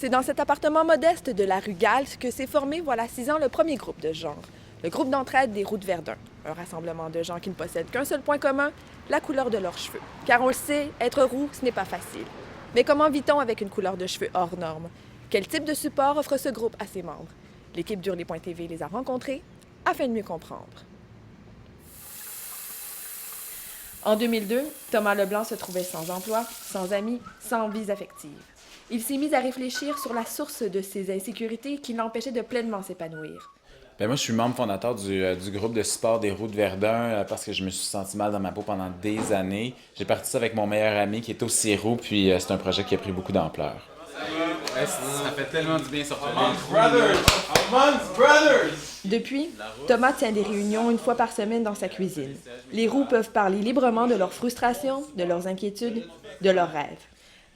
C'est dans cet appartement modeste de la rue Galles que s'est formé, voilà 6 ans, le premier groupe de ce genre, le groupe d'entraide des Roux de Verdun. Un rassemblement de gens qui ne possèdent qu'un seul point commun, la couleur de leurs cheveux. Car on le sait, être roux, ce n'est pas facile. Mais comment vit-on avec une couleur de cheveux hors norme? Quel type de support offre ce groupe à ses membres? L'équipe d'Hurler.tv les a rencontrés afin de mieux comprendre. En 2002, Thomas Leblanc se trouvait sans emploi, sans amis, sans vie affective. Il s'est mis à réfléchir sur la source de ces insécurités qui l'empêchaient de pleinement s'épanouir. Moi, je suis membre fondateur du groupe de support des Roux de Verdun parce que je me suis senti mal dans ma peau pendant des années. J'ai parti ça avec mon meilleur ami qui est aussi roux, puis c'est un projet qui a pris beaucoup d'ampleur. Ouais, ça fait tellement du bien sortir Depuis, Thomas tient des réunions une fois par semaine dans sa cuisine. Les roux peuvent parler librement de leurs frustrations, de leurs inquiétudes, de leurs rêves.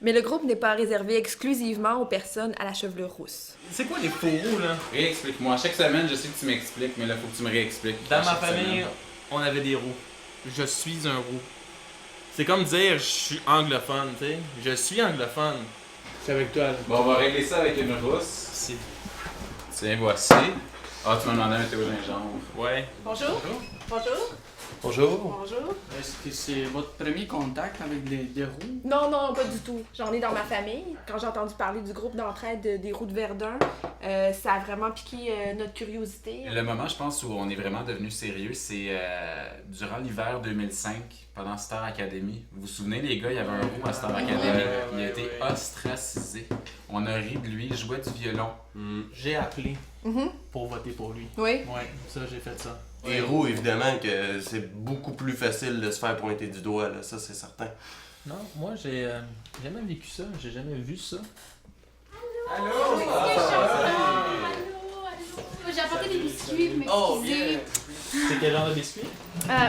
Mais le groupe n'est pas réservé exclusivement aux personnes à la chevelure rousse. C'est quoi les faux roux, là? Réexplique-moi. Chaque semaine, je sais que tu m'expliques, mais là, faut que tu me réexpliques. Dans ma famille, on avait des roux. Je suis un roux. C'est comme dire je suis anglophone, tu sais. Je suis anglophone. C'est avec toi, là. Bon, on va régler ça avec une rousse. C'est... Tiens, voici. Ah, tu m'as demandé un thé au gingembre. Ouais. Bonjour. Bonjour. Bonjour. Bonjour. Est-ce que c'est votre premier contact avec des roux? Non, pas du tout. J'en ai dans ma famille. Quand j'ai entendu parler du groupe d'entraide des Roux de Verdun, ça a vraiment piqué notre curiosité. Le moment, je pense, où on est vraiment devenu sérieux, c'est durant l'hiver 2005, pendant Star Academy. Vous vous souvenez, les gars, il y avait un roux à Star Academy. Il a été ostracisé. On a ri de lui, il jouait du violon. J'ai appelé pour voter pour lui. Oui. Ouais, ça, j'ai fait ça. Et roux, évidemment, que c'est beaucoup plus facile de se faire pointer du doigt, là, ça c'est certain. Non, moi, j'ai jamais vécu ça. J'ai jamais vu ça. Allô. J'ai apporté des biscuits, vous m'excusez. C'est quel genre de biscuit?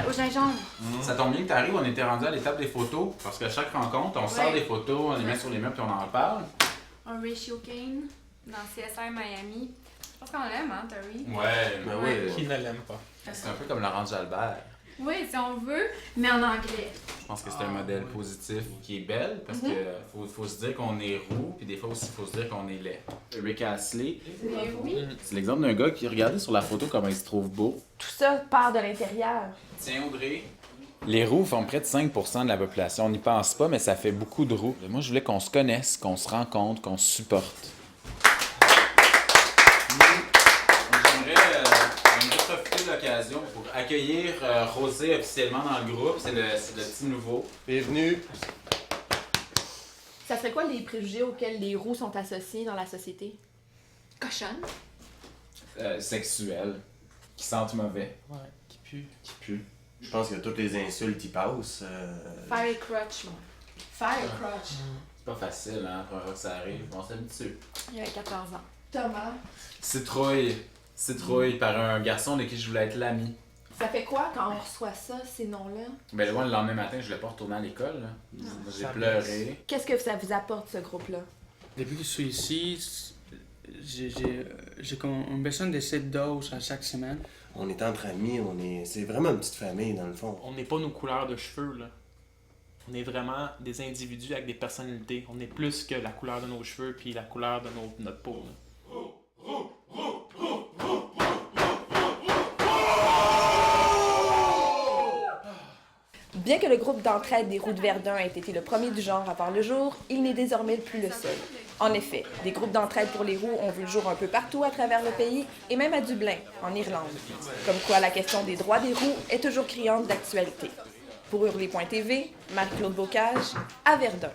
Au gingembre. Ça tombe bien que t'arrives, on était rendu à l'étape des photos, parce qu'à chaque rencontre, on sort Ouais. des photos, on les met sur les meubles puis on en parle. Un ratio cane dans CSR Miami. Je pense qu'on l'aime, hein, Tori? Ouais, Ben Ouais. oui. Qui ne l'aime pas? c'est un peu comme Laurence Jalbert. Oui, si on veut, mais en anglais. Je pense que c'est un modèle positif qui est belle parce que faut se dire qu'on est roux, puis des fois aussi il faut se dire qu'on est laid. Rick Astley, Mais oui. c'est l'exemple d'un gars qui regardait sur la photo comment il se trouve beau. Tout ça part de l'intérieur. Tiens Audrey. Les roux font près de 5% de la population. On n'y pense pas, mais ça fait beaucoup de roux. Moi, je voulais qu'on se connaisse, qu'on se rencontre, qu'on se supporte. J'aimerais profiter de l'occasion pour accueillir Rosé officiellement dans le groupe. C'est le petit nouveau. Bienvenue. Ça serait quoi les préjugés auxquels les roux sont associés dans la société? Cochonne. Sexuel. Qui sentent mauvais. Ouais, qui pue. Qui pue. Je pense que toutes les insultes y passent. Fire crotch, moi. Fire crotch. C'est pas facile, hein, pour un que ça arrive. On s'habitue. Il y a 14 ans. Thomas. Citrouille par un garçon de qui je voulais être l'ami. Ça fait quoi quand on reçoit ça, ces noms-là? Ben moi, le lendemain matin, je voulais pas retourner à l'école. Là. J'ai ça pleuré. Qu'est-ce que ça vous apporte, ce groupe-là? Depuis que je suis ici, j'ai comme un besoin de cette dose à chaque semaine. On est entre amis, c'est vraiment une petite famille dans le fond. On n'est pas nos couleurs de cheveux, là. On est vraiment des individus avec des personnalités. On est plus que la couleur de nos cheveux puis la couleur de notre peau, là. Bien que le groupe d'entraide des Roux de Verdun ait été le premier du genre à voir le jour, il n'est désormais plus le seul. En effet, des groupes d'entraide pour les roux ont vu le jour un peu partout à travers le pays et même à Dublin, en Irlande. Comme quoi la question des droits des roux est toujours criante d'actualité. Pour Hurler.tv, Marie-Claude Bocage, à Verdun.